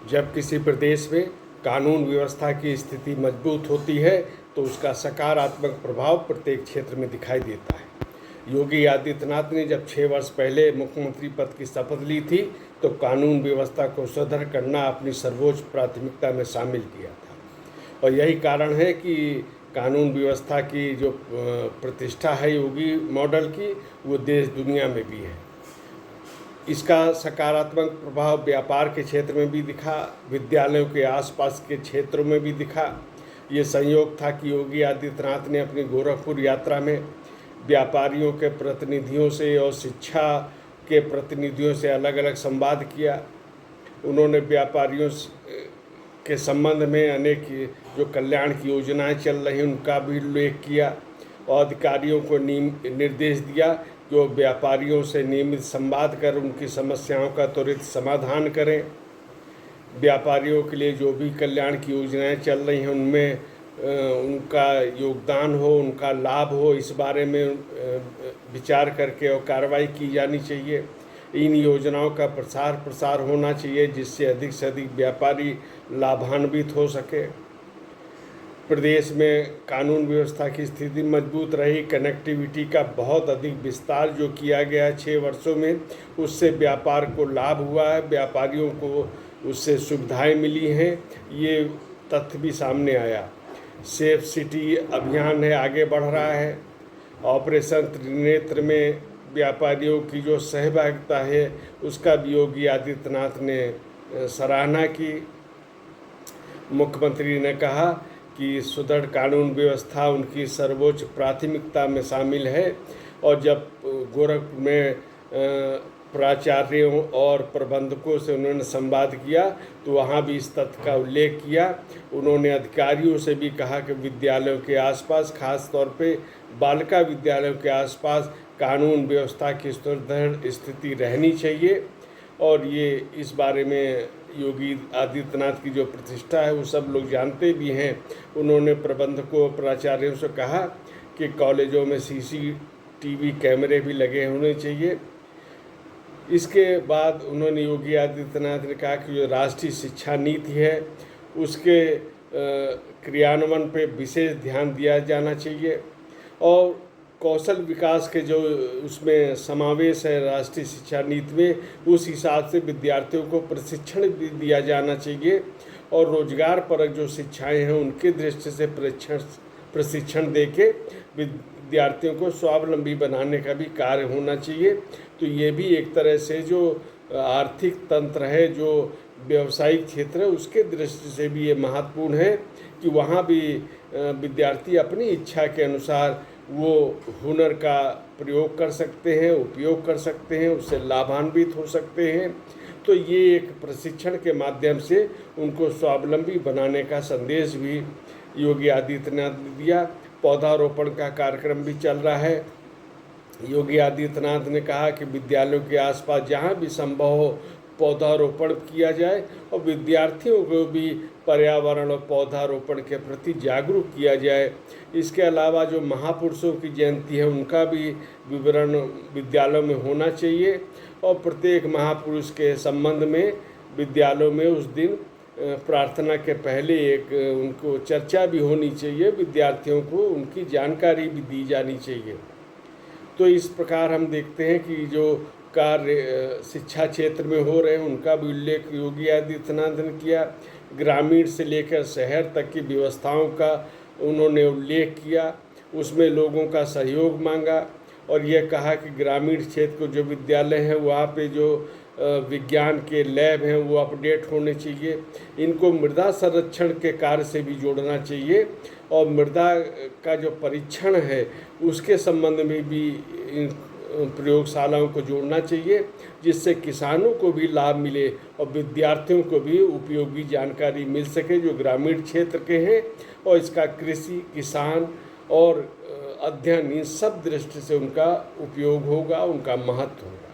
जब किसी प्रदेश में कानून व्यवस्था की स्थिति मजबूत होती है तो उसका सकारात्मक प्रभाव प्रत्येक क्षेत्र में दिखाई देता है। योगी आदित्यनाथ ने जब 6 वर्ष पहले मुख्यमंत्री पद की शपथ ली थी तो कानून व्यवस्था को सुदृढ़ करना अपनी सर्वोच्च प्राथमिकता में शामिल किया था, और यही कारण है कि कानून व्यवस्था की जो प्रतिष्ठा है योगी मॉडल की, वो देश दुनिया में भी है। इसका सकारात्मक प्रभाव व्यापार के क्षेत्र में भी दिखा, विद्यालयों के आसपास के क्षेत्रों में भी दिखा। ये संयोग था कि योगी आदित्यनाथ ने अपनी गोरखपुर यात्रा में व्यापारियों के प्रतिनिधियों से और शिक्षा के प्रतिनिधियों से अलग अलग संवाद किया। उन्होंने व्यापारियों के संबंध में अनेक जो कल्याण की योजनाएं चल रही उनका भी उल्लेख किया और अधिकारियों को निर्देश दिया जो व्यापारियों से नियमित संवाद कर उनकी समस्याओं का त्वरित समाधान करें। व्यापारियों के लिए जो भी कल्याण की योजनाएं चल रही हैं उनमें उनका योगदान हो, उनका लाभ हो, इस बारे में विचार करके और कार्रवाई की जानी चाहिए। इन योजनाओं का प्रसार होना चाहिए जिससे अधिक से अधिक व्यापारी लाभान्वित हो सके। प्रदेश में कानून व्यवस्था की स्थिति मजबूत रही। कनेक्टिविटी का बहुत अधिक विस्तार जो किया गया है 6 वर्षों में, उससे व्यापार को लाभ हुआ है, व्यापारियों को उससे सुविधाएं मिली हैं, ये तथ्य भी सामने आया। सेफ सिटी अभियान है, आगे बढ़ रहा है। ऑपरेशन त्रिनेत्र में व्यापारियों की जो सहभागिता है उसका भी योगी आदित्यनाथ ने सराहना की। मुख्यमंत्री ने कहा कि सुदृढ़ कानून व्यवस्था उनकी सर्वोच्च प्राथमिकता में शामिल है, और जब गोरखपुर में प्राचार्यों और प्रबंधकों से उन्होंने संवाद किया तो वहाँ भी इस तथ्य का उल्लेख किया। उन्होंने अधिकारियों से भी कहा कि विद्यालयों के आसपास, खास तौर पे बालिका विद्यालयों के आसपास कानून व्यवस्था की सुदृढ़ स्थिति रहनी चाहिए, और ये इस बारे में योगी आदित्यनाथ की जो प्रतिष्ठा है वो सब लोग जानते भी हैं। उन्होंने प्रबंधकों प्राचार्यों से कहा कि कॉलेजों में CCTV कैमरे भी लगे होने चाहिए। इसके बाद उन्होंने योगी आदित्यनाथ ने कहा कि जो राष्ट्रीय शिक्षा नीति है उसके क्रियान्वयन पे विशेष ध्यान दिया जाना चाहिए, और कौशल विकास के जो उसमें समावेश है राष्ट्रीय शिक्षा नीति में, उस हिसाब से विद्यार्थियों को प्रशिक्षण भी दिया जाना चाहिए, और रोजगार परक जो शिक्षाएं हैं उनकी दृष्टि से प्रशिक्षण देके विद्यार्थियों को स्वावलंबी बनाने का भी कार्य होना चाहिए। तो ये भी एक तरह से जो आर्थिक तंत्र है, जो व्यवसायिक क्षेत्र है, उसके दृष्टि से भी ये महत्वपूर्ण है कि वहाँ भी विद्यार्थी अपनी इच्छा के अनुसार वो हुनर का प्रयोग कर सकते हैं, उपयोग कर सकते हैं, उससे लाभान्वित हो सकते हैं। तो ये एक प्रशिक्षण के माध्यम से उनको स्वावलंबी बनाने का संदेश भी योगी आदित्यनाथ ने दिया। पौधारोपण का कार्यक्रम भी चल रहा है। योगी आदित्यनाथ ने कहा कि विद्यालयों के आसपास जहाँ भी संभव हो पौधारोपण किया जाए, और विद्यार्थियों को भी पर्यावरण और पौधारोपण के प्रति जागरूक किया जाए। इसके अलावा जो महापुरुषों की जयंती है उनका भी विवरण विद्यालयों में होना चाहिए, और प्रत्येक महापुरुष के संबंध में विद्यालयों में उस दिन प्रार्थना के पहले एक उनको चर्चा भी होनी चाहिए, विद्यार्थियों को उनकी जानकारी भी दी जानी चाहिए। तो इस प्रकार हम देखते हैं कि जो कार्य शिक्षा क्षेत्र में हो रहे हैं उनका भी उल्लेख योगी आदित्यनाथ ने किया। ग्रामीण से लेकर शहर तक की व्यवस्थाओं का उन्होंने उल्लेख किया, उसमें लोगों का सहयोग मांगा, और यह कहा कि ग्रामीण क्षेत्र को जो विद्यालय हैं वहाँ पे जो विज्ञान के लैब हैं वो अपडेट होने चाहिए। इनको मृदा संरक्षण के कार्य से भी जोड़ना चाहिए, और मृदा का जो परीक्षण है उसके संबंध में भी प्रयोगशालाओं को जोड़ना चाहिए, जिससे किसानों को भी लाभ मिले और विद्यार्थियों को भी उपयोगी जानकारी मिल सके जो ग्रामीण क्षेत्र के हैं, और इसका कृषि, किसान और अध्ययन इन सब दृष्टि से उनका उपयोग होगा, उनका महत्व होगा।